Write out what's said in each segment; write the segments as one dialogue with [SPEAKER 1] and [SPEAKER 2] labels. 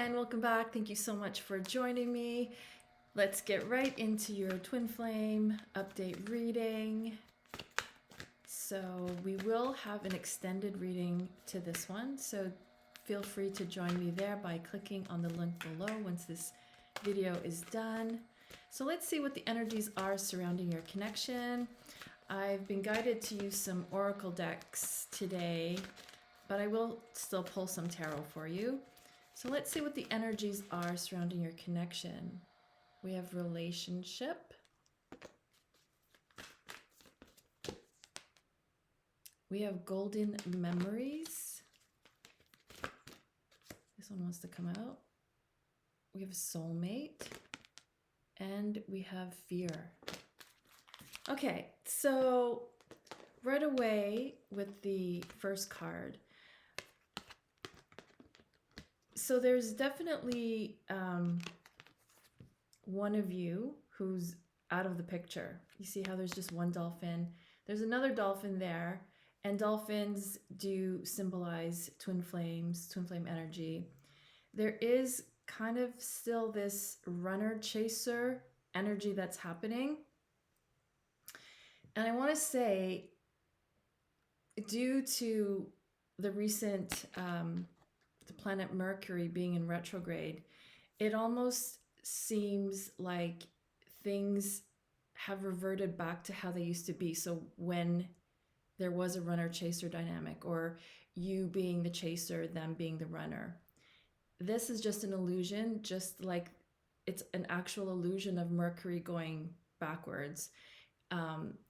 [SPEAKER 1] and welcome back. Thank you so much for joining me. Let's get right into your twin flame update reading. So we will have an extended reading to this one, so feel free to join me there by clicking on the link below once this video is done. So let's see what the energies are surrounding your connection. I've been guided to use some oracle decks today, but I will still pull some tarot for you. So let's see what the energies are surrounding your connection. We have relationship. We have golden memories. This one wants to come out. We have soulmate. And we have fear. Okay, so right away with the first card. So there's definitely one of you who's out of the picture. You see how there's just one dolphin. There's another dolphin there, and dolphins do symbolize twin flames, twin flame energy. There is kind of still this runner chaser energy that's happening. And I want to say, due to the recent the planet Mercury being in retrograde, it almost seems like things have reverted back to how they used to be. So when there was a runner-chaser dynamic, or you being the chaser, them being the runner. This is just an illusion, just like it's an actual illusion of Mercury going backwards.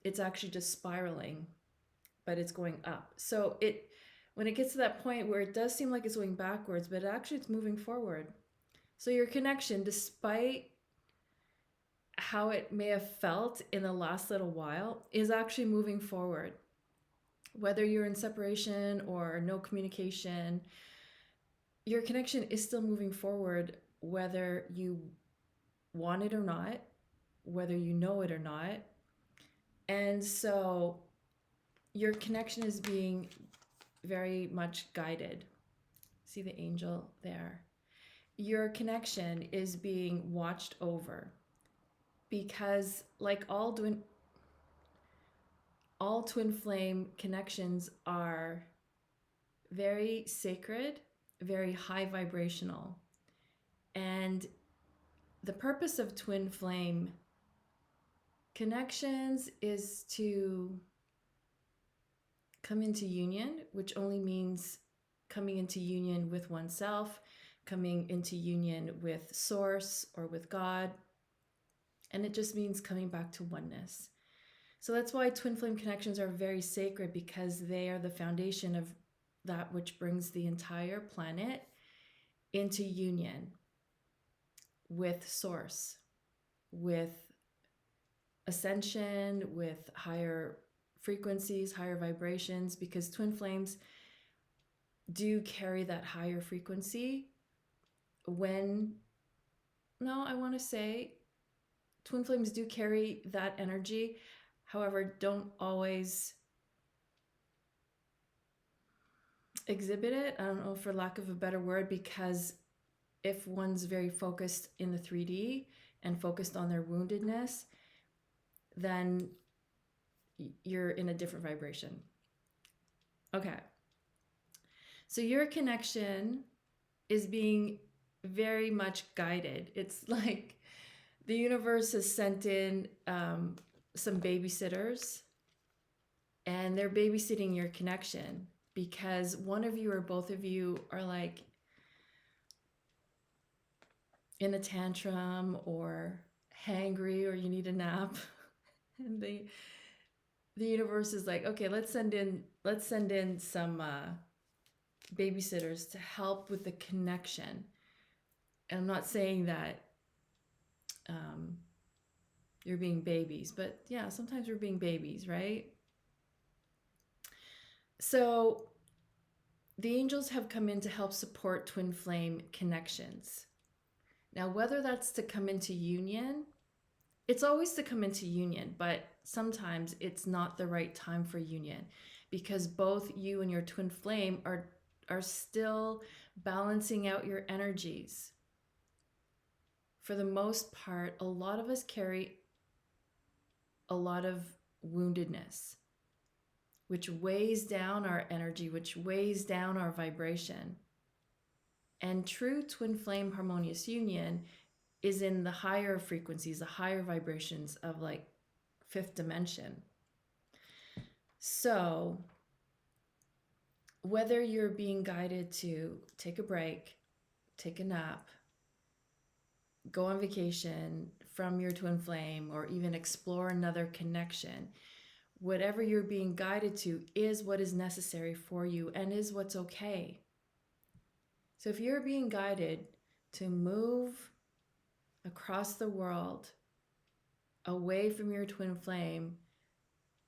[SPEAKER 1] It's actually just spiraling, but it's going up. So when it gets to that point where it does seem like it's going backwards, but actually it's moving forward. So your connection, despite how it may have felt in the last little while, is actually moving forward. Whether you're in separation or no communication, your connection is still moving forward, whether you want it or not, whether you know it or not. And so your connection is being very much guided. See the angel there? Your connection is being watched over, because like all twin flame connections are very sacred, very high vibrational. And the purpose of twin flame connections is to come into union, which only means coming into union with oneself, coming into union with source or with God. And it just means coming back to oneness. So that's why twin flame connections are very sacred, because they are the foundation of that which brings the entire planet into union with source, with ascension, with higher frequencies, higher vibrations, because twin flames do carry that higher frequency. Twin flames do carry that energy. However, don't always exhibit it. I don't know, for lack of a better word, because if one's very focused in the 3D and focused on their woundedness, then you're in a different vibration. Okay. So your connection is being very much guided. It's like the universe has sent in some babysitters, and they're babysitting your connection, because one of you or both of you are like in a tantrum or hangry, or you need a nap. And the universe is like, okay, let's send in some babysitters to help with the connection. And I'm not saying that you're being babies, but yeah, sometimes we're being babies, right? So the angels have come in to help support twin flame connections. Now, whether that's to come into union, it's always to come into union, but sometimes it's not the right time for union, because both you and your twin flame are are still balancing out your energies. For the most part, a lot of us carry a lot of woundedness, which weighs down our energy, which weighs down our vibration. And true twin flame harmonious union is in the higher frequencies, the higher vibrations of like fifth dimension. So whether you're being guided to take a break, take a nap, go on vacation from your twin flame, or even explore another connection, whatever you're being guided to is what is necessary for you and is what's okay. So if you're being guided to move across the world away from your twin flame,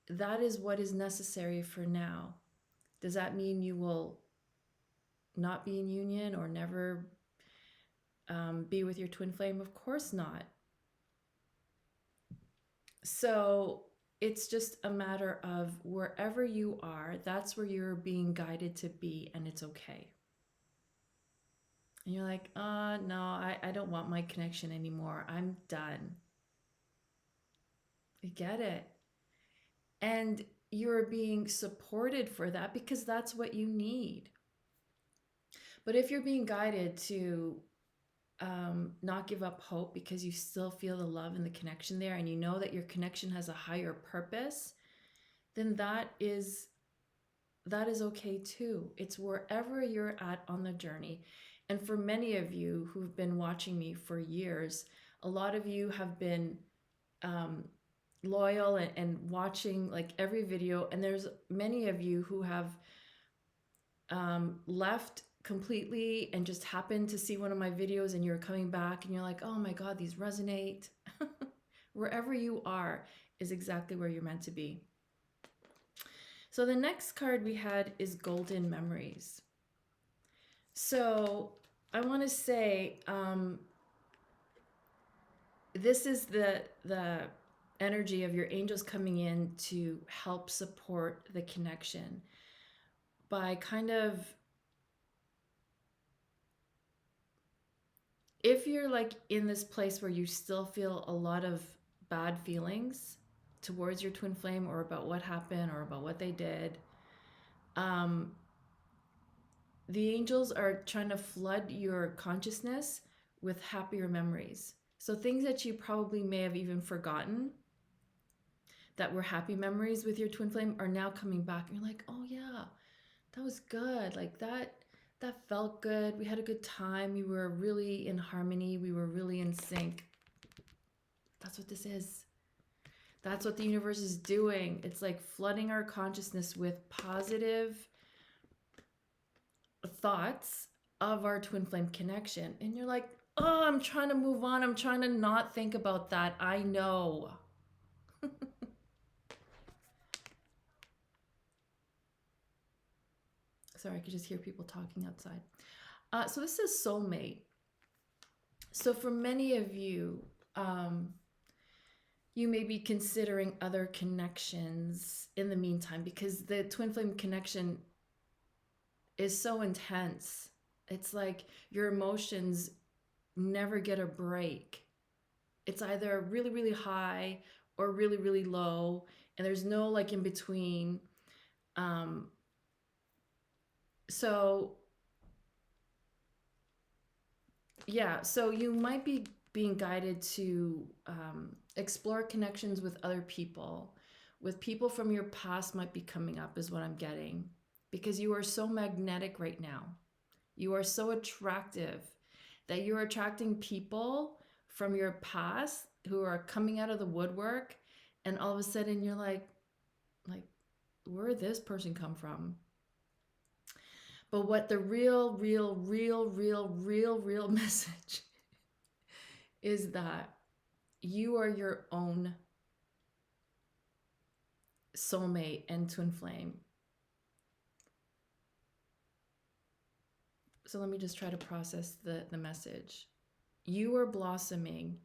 [SPEAKER 1] that is what is necessary for now. Does that mean you will not be in union or never be with your twin flame? Of course not. So it's just a matter of wherever you are, that's where you're being guided to be, and it's okay. And you're like, no, I don't want my connection anymore. I'm done. I get it. And you're being supported for that because that's what you need. But if you're being guided to not give up hope because you still feel the love and the connection there, and you know that your connection has a higher purpose, then that is okay too. It's wherever you're at on the journey. And for many of you who've been watching me for years, a lot of you have been loyal and watching like every video, and there's many of you who have left completely and just happened to see one of my videos and you're coming back and you're like, oh my God, these resonate. Wherever you are is exactly where you're meant to be. So the next card we had is Golden Memories. So I want to say this is the energy of your angels coming in to help support the connection by kind of, if you're like in this place where you still feel a lot of bad feelings towards your twin flame or about what happened or about what they did, the angels are trying to flood your consciousness with happier memories. So things that you probably may have even forgotten that were happy memories with your twin flame are now coming back, and you're like, oh yeah, that was good. Like that felt good. We had a good time. We were really in harmony. We were really in sync. That's what this is. That's what the universe is doing. It's like flooding our consciousness with positive thoughts of our twin flame connection. And you're like, oh, I'm trying to move on. I'm trying to not think about that. I know. Sorry, I could just hear people talking outside. So this is soulmate. So for many of you, you may be considering other connections in the meantime because the twin flame connection is so intense. It's like your emotions never get a break. It's either really, really high or really, really low, and there's no like in between. So yeah, so you might be being guided to explore connections with other people. With people from your past might be coming up is what I'm getting, because you are so magnetic right now. You are so attractive that you're attracting people from your past who are coming out of the woodwork, and all of a sudden you're like, where did this person come from? But what the real message is that you are your own soulmate and twin flame. So let me just try to process the message. You are blossoming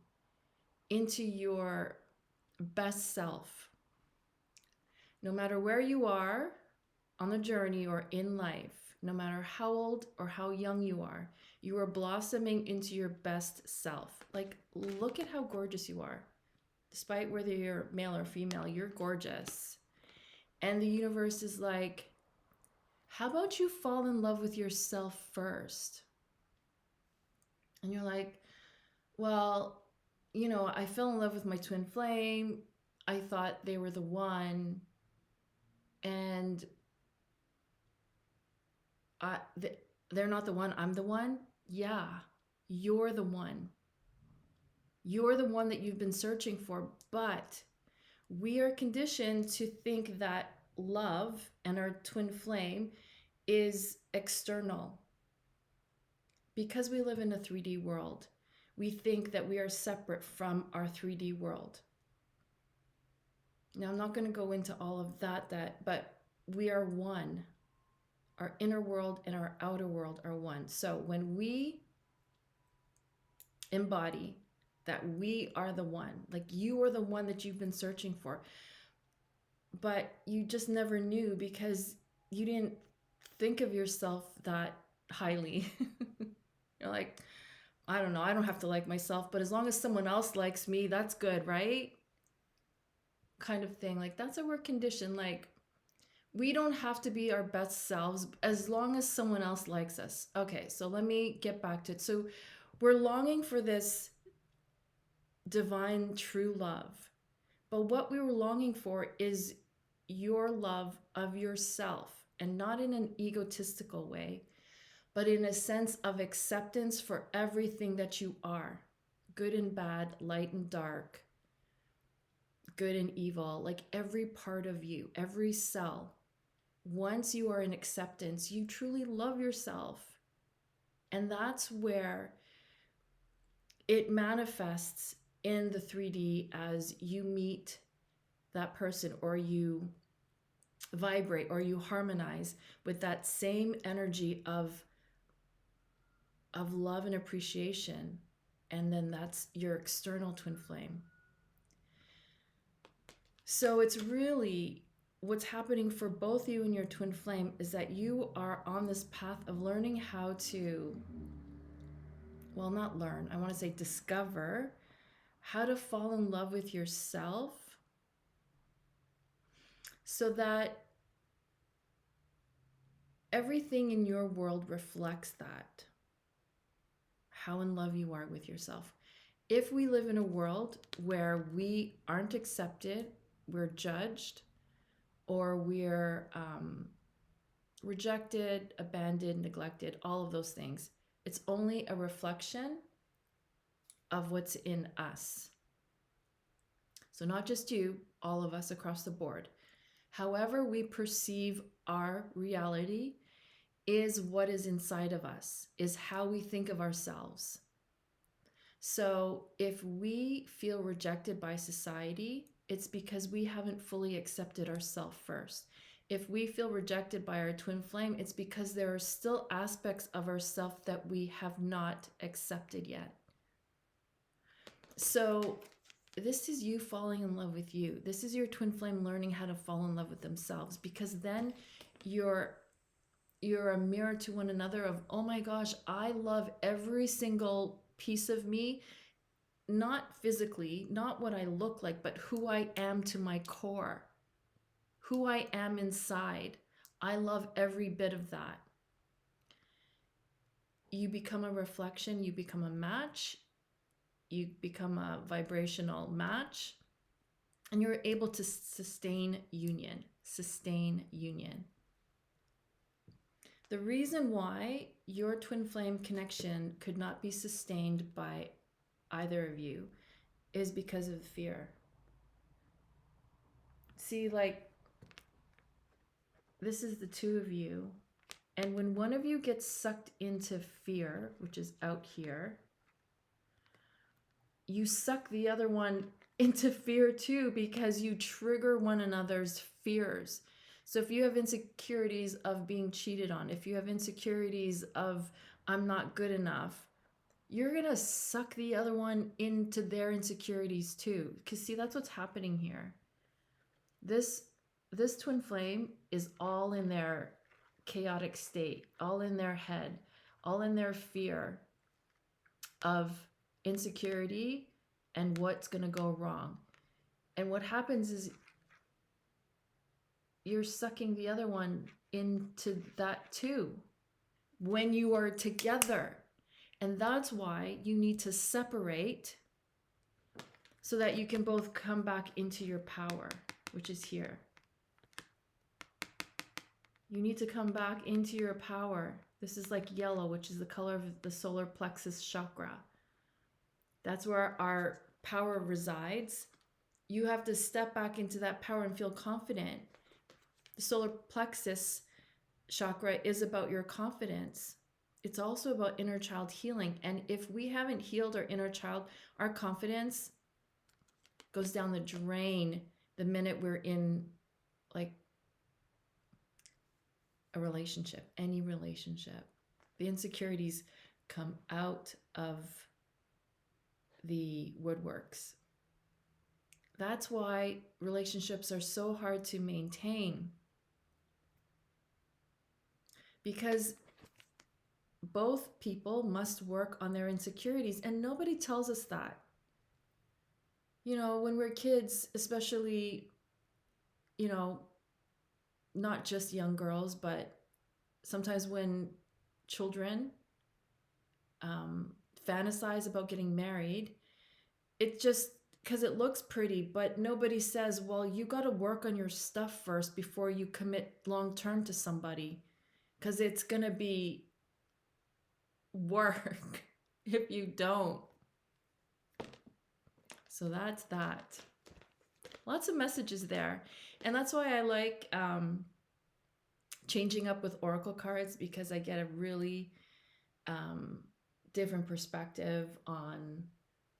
[SPEAKER 1] into your best self. No matter where you are on the journey or in life, no matter how old or how young you are. You are blossoming into your best self. Like, look at how gorgeous you are. Despite whether you're male or female, you're gorgeous. And the universe is like, how about you fall in love with yourself first? And you're like, well, I fell in love with my twin flame. I thought they were the one. And they're not the one. I'm the one. Yeah, you're the one. You're the one that you've been searching for. But we are conditioned to think that love and our twin flame is external. Because we live in a 3D world, we think that we are separate from our 3D world. Now, I'm not going to go into all of that, but we are one. Our inner world and our outer world are one. So when we embody that we are the one, like you are the one that you've been searching for, but you just never knew because you didn't think of yourself that highly. You're like, I don't know, I don't have to like myself, but as long as someone else likes me, that's good, right? Kind of thing. Like, that's how we're conditioned. Like, we don't have to be our best selves as long as someone else likes us. Okay, so let me get back to it. So we're longing for this divine true love. But what we were longing for is your love of yourself, and not in an egotistical way, but in a sense of acceptance for everything that you are, good and bad, light and dark, good and evil, like every part of you, every cell. Once you are in acceptance, you truly love yourself. And that's where it manifests in the 3D as you meet that person, or you vibrate, or you harmonize with that same energy of love and appreciation. And then that's your external twin flame. So it's really what's happening for both you and your twin flame is that you are on this path of learning how to, well, not learn, I want to say discover how to fall in love with yourself, so that everything in your world reflects that, how in love you are with yourself. If we live in a world where we aren't accepted, we're judged, or we're rejected, abandoned, neglected, all of those things, it's only a reflection of what's in us. So not just you, all of us across the board. However we perceive our reality is what is inside of us, is how we think of ourselves. So if we feel rejected by society, it's because we haven't fully accepted ourselves first. If we feel rejected by our twin flame, it's because there are still aspects of ourselves that we have not accepted yet. So this is you falling in love with you. This is your twin flame learning how to fall in love with themselves, because then you're a mirror to one another of, oh my gosh, I love every single piece of me, not physically, not what I look like, but who I am to my core, who I am inside. I love every bit of that. You become a reflection, you become a match, you become a vibrational match, and you're able to sustain union. The reason why your twin flame connection could not be sustained by either of you is because of fear. See, like, this is the two of you, and when one of you gets sucked into fear, which is out here, you suck the other one into fear too, because you trigger one another's fears. So if you have insecurities of being cheated on, if you have insecurities of I'm not good enough, you're going to suck the other one into their insecurities too. Because see, that's what's happening here. This twin flame is all in their chaotic state, all in their head, all in their fear of insecurity and what's going to go wrong. And what happens is you're sucking the other one into that too when you are together. And that's why you need to separate so that you can both come back into your power, which is here. You need to come back into your power. This is like yellow, which is the color of the solar plexus chakra. That's where our power resides. You have to step back into that power and feel confident. The solar plexus chakra is about your confidence. It's also about inner child healing. And if we haven't healed our inner child, our confidence goes down the drain the minute we're in like a relationship, any relationship. The insecurities come out of the woodworks. That's why relationships are so hard to maintain, because both people must work on their insecurities, and nobody tells us that. You know, when we're kids, especially, you know, not just young girls, but sometimes when children fantasize about getting married, it just, because it looks pretty, but nobody says, well, you got to work on your stuff first before you commit long-term to somebody, because it's going to be work if you don't. So that's that. Lots of messages there. And that's why I like changing up with oracle cards, because I get a really different perspective on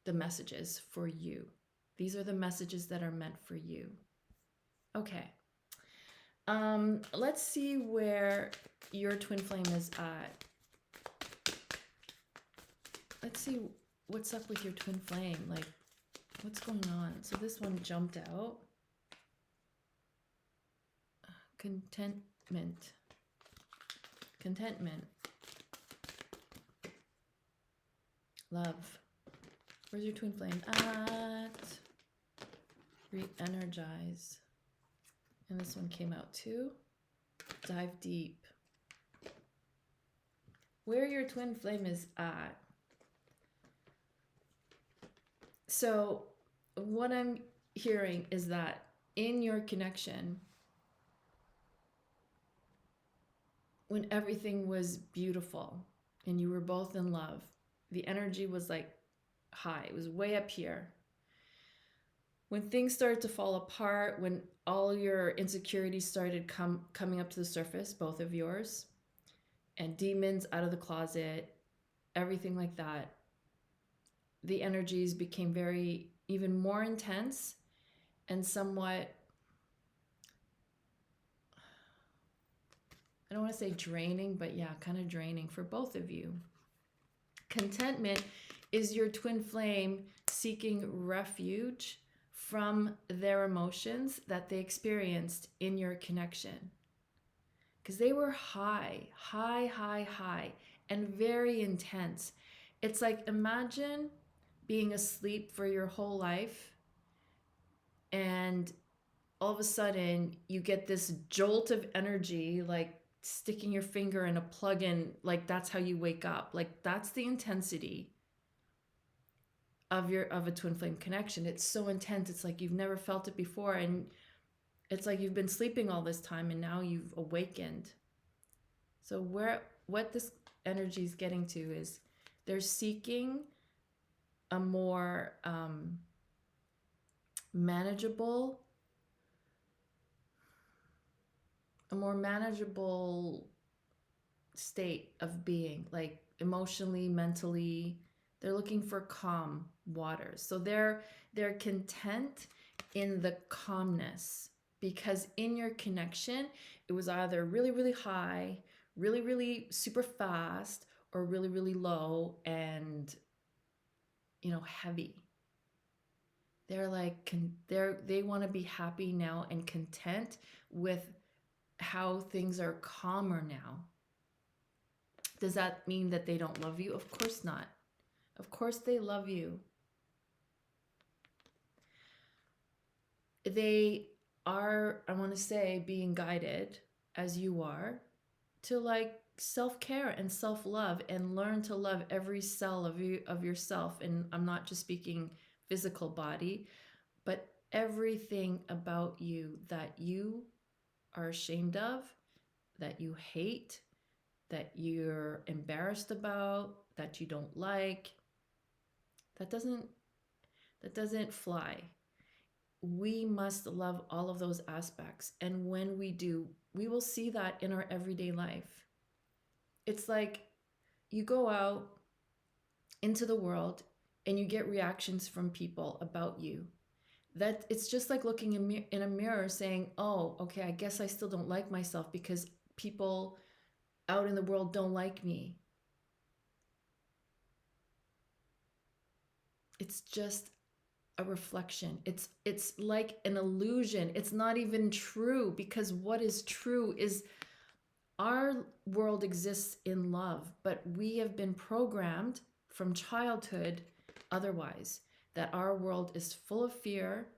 [SPEAKER 1] the messages for you. These are the messages that are meant for you. Okay. Let's see where your twin flame is at. Let's see what's up with your twin flame. Like, what's going on? So this one jumped out. Contentment. Love. Where's your twin flame at? Re-energize. And this one came out too. Dive deep. Where your twin flame is at. So what I'm hearing is that in your connection, when everything was beautiful and you were both in love, the energy was like high. It was way up here. When things started to fall apart, when all your insecurities started coming up to the surface, both of yours, and demons out of the closet, everything like that, the energies became even more intense and somewhat, I don't want to say draining, but yeah, kind of draining for both of you. Contentment is your twin flame seeking refuge from their emotions that they experienced in your connection. Because they were high, and very intense. It's like, imagine being asleep for your whole life and all of a sudden you get this jolt of energy, like sticking your finger in a plug-in, like that's how you wake up. Like that's the intensity of a twin flame connection. It's so intense. It's like you've never felt it before, and it's like you've been sleeping all this time and now you've awakened. So what this energy is getting to is they're seeking a more manageable state of being, like emotionally, mentally. They're looking for calm waters. So they're content in the calmness, because in your connection, it was either really, really high, really, really super fast, or really, really low and, you know, heavy. They're like, they want to be happy now and content with how things are calmer now. Does that mean that they don't love you? Of course not. Of course they love you. They are, I want to say, being guided as you are to like self-care and self-love and learn to love every cell of you, of yourself. And I'm not just speaking physical body, but everything about you that you are ashamed of, that you hate, that you're embarrassed about, that you don't like, that doesn't fly. We must love all of those aspects. And when we do, we will see that in our everyday life. It's like you go out into the world and you get reactions from people about you. That it's just like looking in a mirror saying, oh, okay, I guess I still don't like myself because people out in the world don't like me. It's just a reflection. It's like an illusion. It's not even true, because what is true is our world exists in love, but we have been programmed from childhood otherwise, that our world is full of fear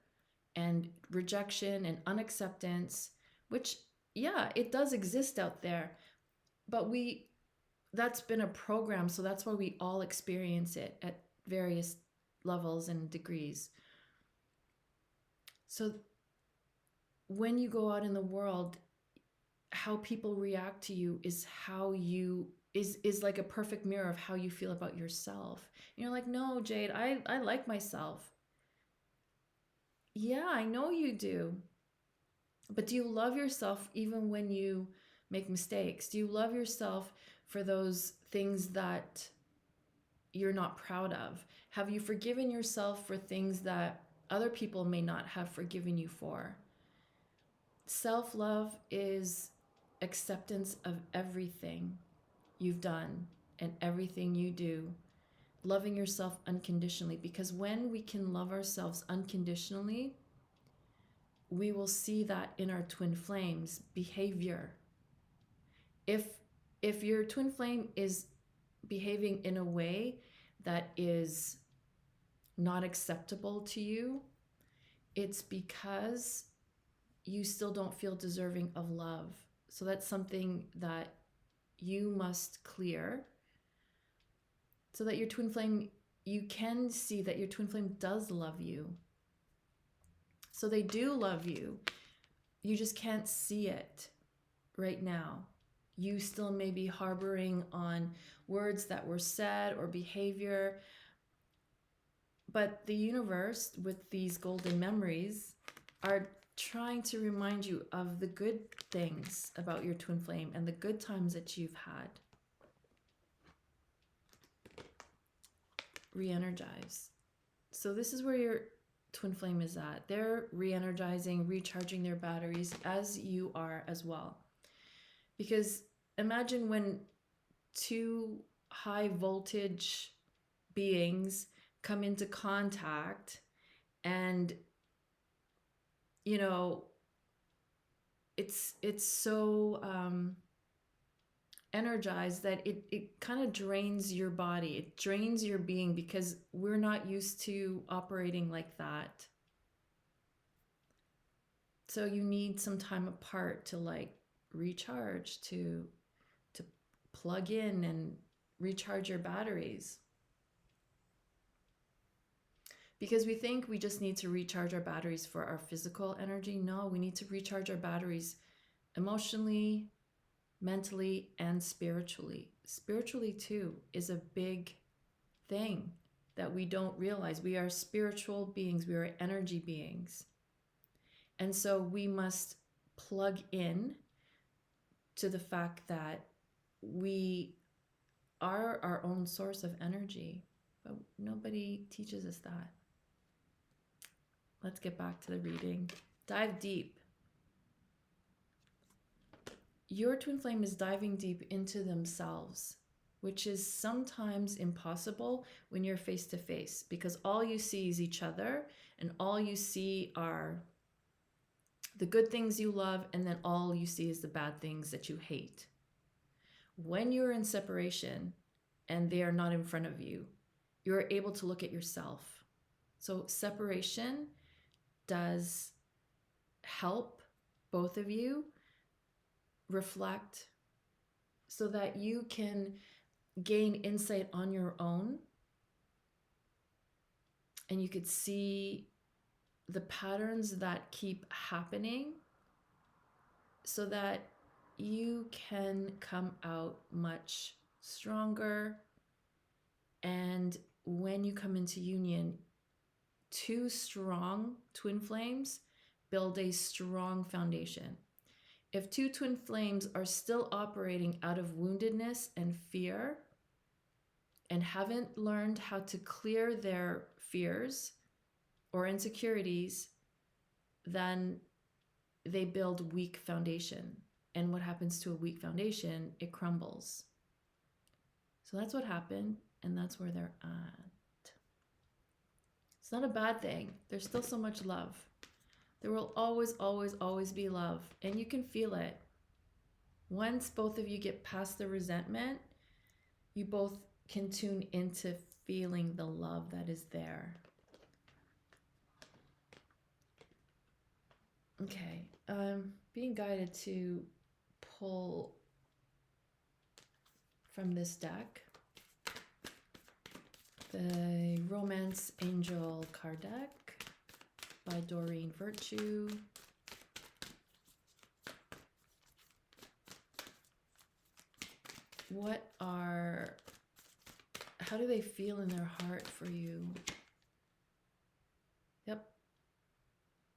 [SPEAKER 1] and rejection and unacceptance, which, yeah, it does exist out there, but that's been a program, so that's why we all experience it at various levels and degrees. So when you go out in the world, how people react to you is how you is like a perfect mirror of how you feel about yourself. And you're like, no, Jade, I like myself. Yeah, I know you do. But do you love yourself even when you make mistakes? Do you love yourself for those things that you're not proud of? Have you forgiven yourself for things that other people may not have forgiven you for? Self-love is acceptance of everything you've done and everything you do. Loving yourself unconditionally, because when we can love ourselves unconditionally, we will see that in our twin flames behavior. If your twin flame is behaving in a way that is not acceptable to you, it's because you still don't feel deserving of love. So that's something that you must clear, so that your twin flame, you can see that your twin flame does love you. So they do love you. You just can't see it right now. You still may be harboring on words that were said or behavior. But the universe, with these golden memories, are trying to remind you of the good things about your twin flame and the good times that you've had. Re-energize. So this is where your twin flame is at. They're re-energizing, recharging their batteries, as you are as well. Because imagine when two high voltage beings come into contact, and you know, it's so energized that it kind of drains your body. It drains your being, because we're not used to operating like that. So you need some time apart to like recharge, to plug in and recharge your batteries. Because we think we just need to recharge our batteries for our physical energy. No, we need to recharge our batteries emotionally, mentally, and spiritually. Spiritually too is a big thing that we don't realize. We are spiritual beings. We are energy beings. And so we must plug in to the fact that we are our own source of energy, but nobody teaches us that. Let's get back to the reading. Dive deep. Your twin flame is diving deep into themselves, which is sometimes impossible when you're face to face, because all you see is each other, and all you see are the good things you love, and then all you see is the bad things that you hate. When you're in separation and they are not in front of you, you're able to look at yourself. So separation does help both of you reflect so that you can gain insight on your own, and you could see the patterns that keep happening so that you can come out much stronger. And when you come into union, two strong twin flames build a strong foundation. If two twin flames are still operating out of woundedness and fear and haven't learned how to clear their fears or insecurities, then they build weak foundation. And what happens to a weak foundation? It crumbles. So that's what happened, and that's where they're at. It's not a bad thing. There's still so much love. There will always, always, always be love, and you can feel it. Once both of you get past the resentment, you both can tune into feeling the love that is there. Okay, I'm being guided to pull from this deck the Romance Angel card deck by Doreen Virtue. How do they feel in their heart for you? Yep.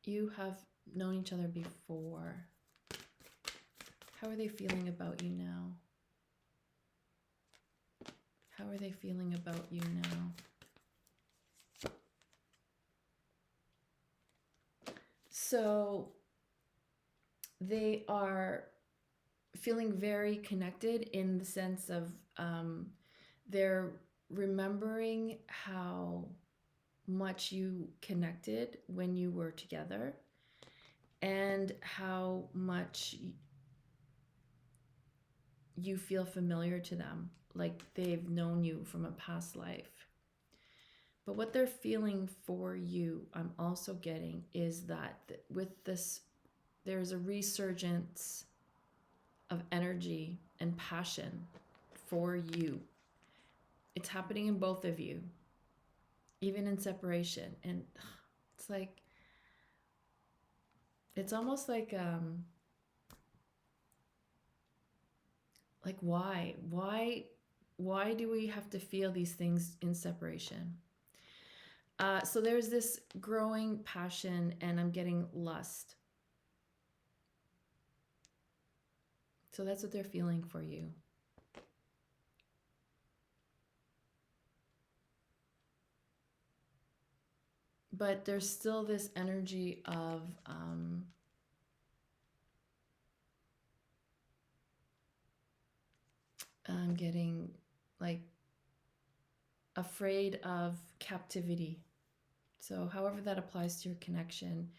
[SPEAKER 1] You have known each other before. How are they feeling about you now? How are they feeling about you now? So they are feeling very connected in the sense of they're remembering how much you connected when you were together and how much you feel familiar to them, like they've known you from a past life. But what they're feeling for you, I'm also getting, is that with this, there's a resurgence of energy and passion for you. It's happening in both of you, even in separation. And it's like, it's almost like why do we have to feel these things in separation? So there's this growing passion, and I'm getting lust. So that's what they're feeling for you. But there's still this energy of I'm getting like afraid of captivity. So however that applies to your connection,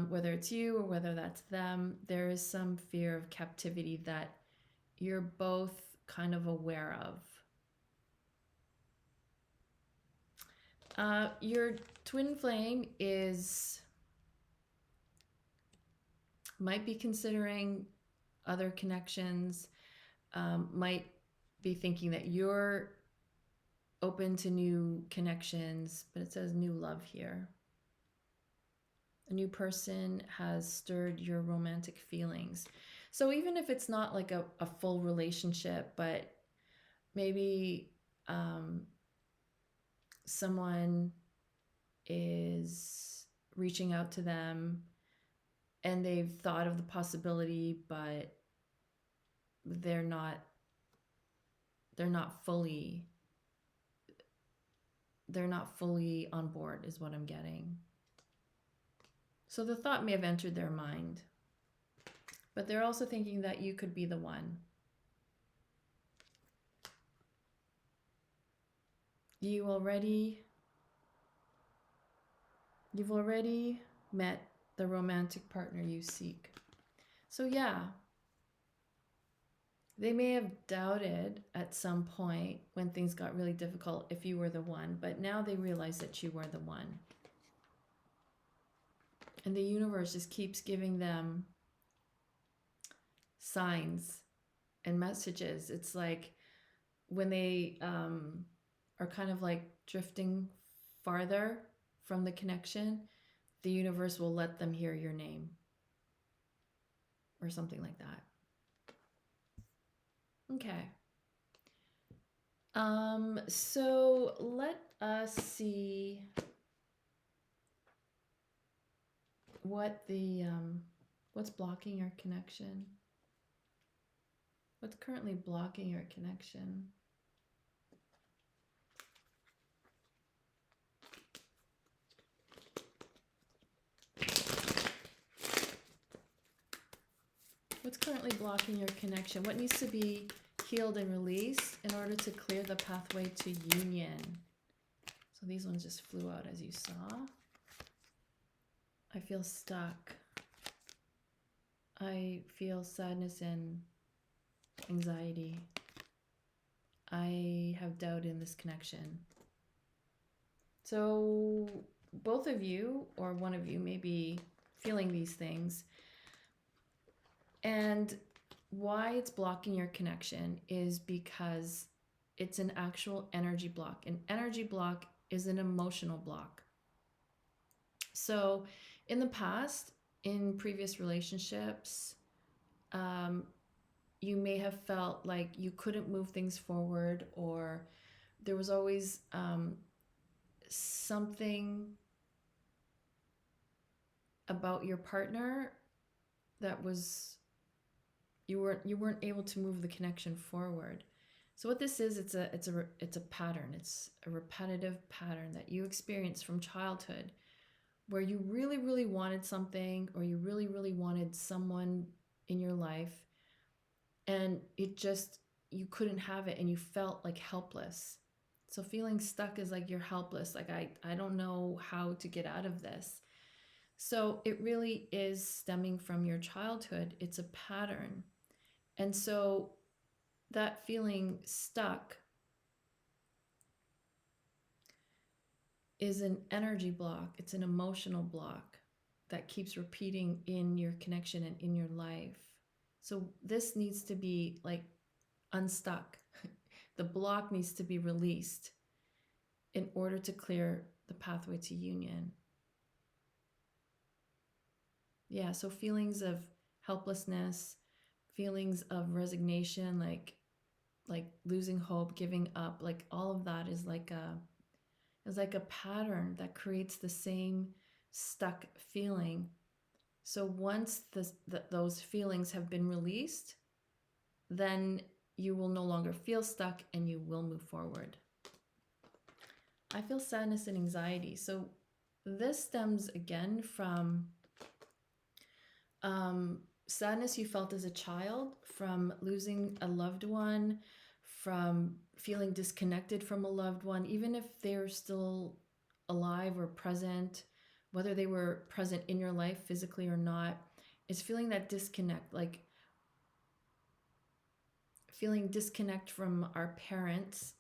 [SPEAKER 1] whether it's you or whether that's them, there is some fear of captivity that you're both kind of aware of. Your twin flame might be considering other connections, might be thinking that you're open to new connections, but it says new love here. A new person has stirred your romantic feelings. So even if it's not like a full relationship, but maybe someone is reaching out to them and they've thought of the possibility, but they're not fully on board is what I'm getting. So the thought may have entered their mind, but they're also thinking that you could be the one. You've already met the romantic partner you seek. So yeah, they may have doubted at some point when things got really difficult if you were the one, but now they realize that you were the one. And the universe just keeps giving them signs and messages. It's like when they are kind of like drifting farther from the connection, the universe will let them hear your name or something like that. Okay. So let us see what the what's blocking your connection. What's currently blocking your connection? What's currently blocking your connection? What needs to be healed and released in order to clear the pathway to union? So these ones just flew out as you saw. I feel stuck. I feel sadness and anxiety. I have doubt in this connection. So both of you or one of you may be feeling these things. And why it's blocking your connection is because it's an actual energy block. An energy block is an emotional block. So in the past, in previous relationships, you may have felt like you couldn't move things forward, or there was always something about your partner that was you weren't able to move the connection forward. So what this is, it's a pattern. It's a repetitive pattern that you experience from childhood, where you really, really wanted something, or you really, really wanted someone in your life, and you couldn't have it, and you felt like helpless. So feeling stuck is like you're helpless. Like, I don't know how to get out of this. So it really is stemming from your childhood. It's a pattern. And so that feeling stuck is an energy block. It's an emotional block that keeps repeating in your connection and in your life. So this needs to be like unstuck. The block needs to be released in order to clear the pathway to union. Yeah, so feelings of helplessness, feelings of resignation, like losing hope, giving up, like all of that is like a pattern that creates the same stuck feeling. So once those feelings have been released, then you will no longer feel stuck and you will move forward. I feel sadness and anxiety. So this stems again from sadness you felt as a child, from losing a loved one, from feeling disconnected from a loved one, even if they're still alive or present, whether they were present in your life physically or not, is feeling that disconnect, like feeling disconnect from our parents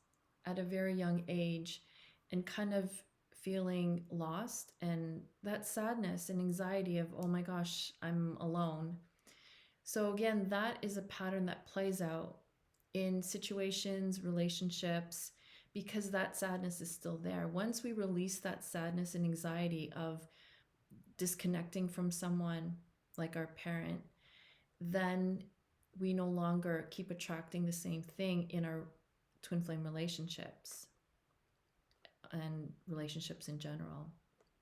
[SPEAKER 1] at a very young age, and kind of feeling lost, and that sadness and anxiety of, oh my gosh, I'm alone. So again, that is a pattern that plays out in situations, relationships, because that sadness is still there. Once we release that sadness and anxiety of disconnecting from someone like our parent, then we no longer keep attracting the same thing in our twin flame relationships and relationships in general.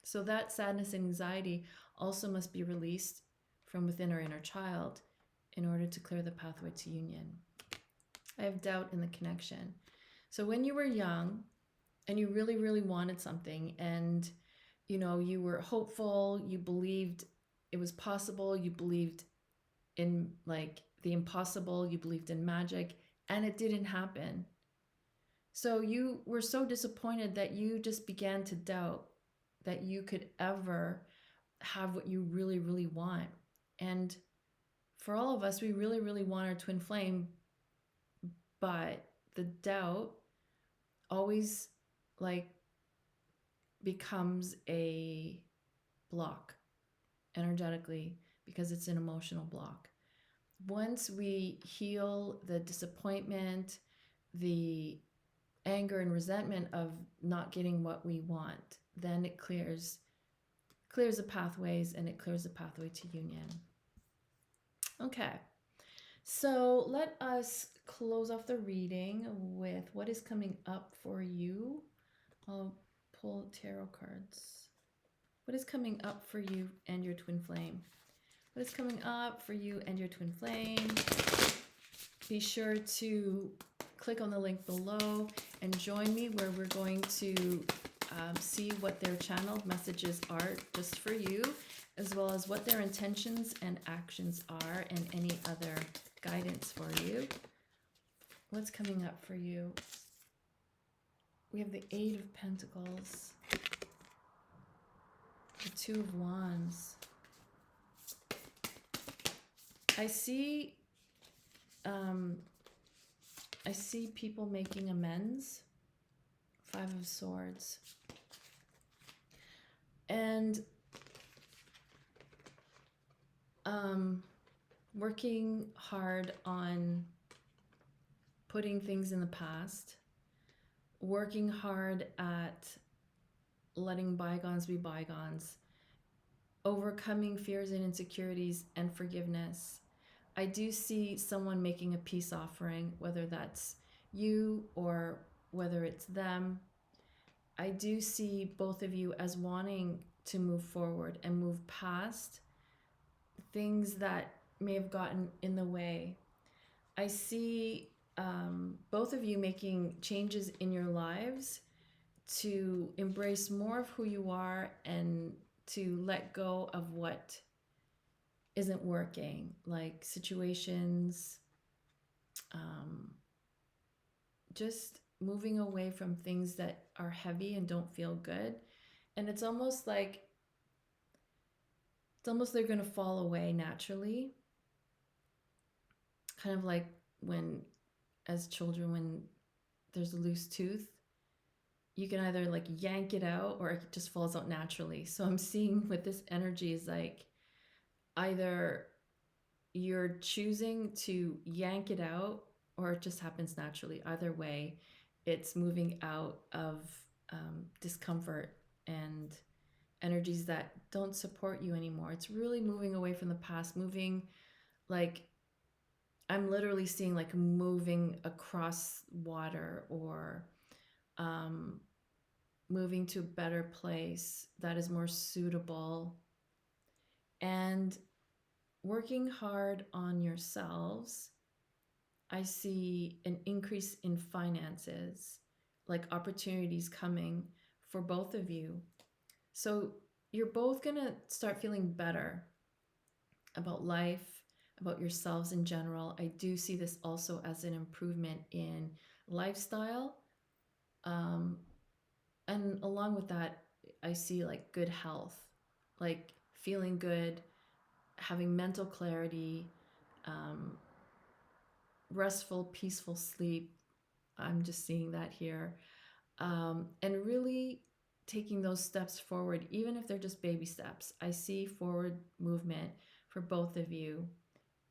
[SPEAKER 1] So that sadness and anxiety also must be released from within our inner child in order to clear the pathway to union. I have doubt in the connection. So when you were young and you really, really wanted something, and you were hopeful, you believed it was possible, you believed in like the impossible, you believed in magic, and it didn't happen. So you were so disappointed that you just began to doubt that you could ever have what you really, really want. And for all of us, we really, really want our twin flame, but the doubt always like becomes a block energetically because it's an emotional block. Once we heal the disappointment, the anger and resentment of not getting what we want, then it clears the pathways, and it clears the pathway to union. Okay, so let us close off the reading with what is coming up for you. I'll pull tarot cards. What is coming up for you and your twin flame? What is coming up for you and your twin flame? Be sure to click on the link below and join me where we're going to see what their channeled messages are just for you, as well as what their intentions and actions are, and any other guidance for you. What's coming up for you? We have the Eight of Pentacles, the Two of Wands. I see people making amends. Five of Swords. And working hard on putting things in the past, working hard at letting bygones be bygones, overcoming fears and insecurities, and forgiveness. I do see someone making a peace offering, whether that's you or whether it's them. I do see both of you as wanting to move forward and move past things that may have gotten in the way. I see both of you making changes in your lives to embrace more of who you are and to let go of what isn't working, like situations, just moving away from things that are heavy and don't feel good. And it's almost like they're going to fall away naturally. Kind of like when, as children, when there's a loose tooth, you can either like yank it out or it just falls out naturally. So I'm seeing with this energy is like either you're choosing to yank it out or it just happens naturally. Either way, it's moving out of discomfort and energies that don't support you anymore. It's really moving away from the past, moving like, I'm literally seeing like moving across water, or moving to a better place that is more suitable, and working hard on yourselves. I see an increase in finances, like opportunities coming for both of you. So you're both going to start feeling better about life, about yourselves in general. I do see this also as an improvement in lifestyle. And along with that, I see like good health, like feeling good, having mental clarity, restful, peaceful sleep. I'm just seeing that here. And really taking those steps forward, even if they're just baby steps. I see forward movement for both of you,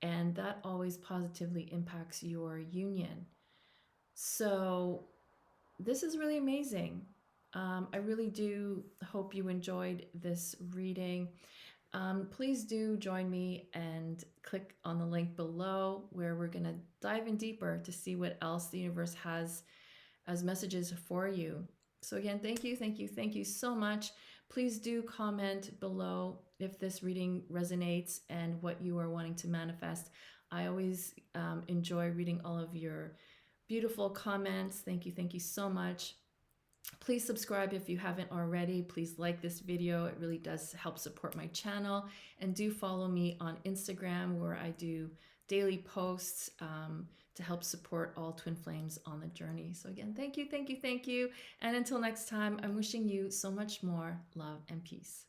[SPEAKER 1] and that always positively impacts your union. So this is really amazing. I really do hope you enjoyed this reading. Please do join me and click on the link below where we're going to dive in deeper to see what else the universe has as messages for you. So again, thank you so much. Please do comment below if this reading resonates and what you are wanting to manifest. I always enjoy reading all of your beautiful comments. Thank you so much. Please subscribe if you haven't already. Please like this video. It really does help support my channel. And do follow me on Instagram, where I do daily posts to help support all twin flames on the journey. So again, thank you. And until next time, I'm wishing you so much more love and peace.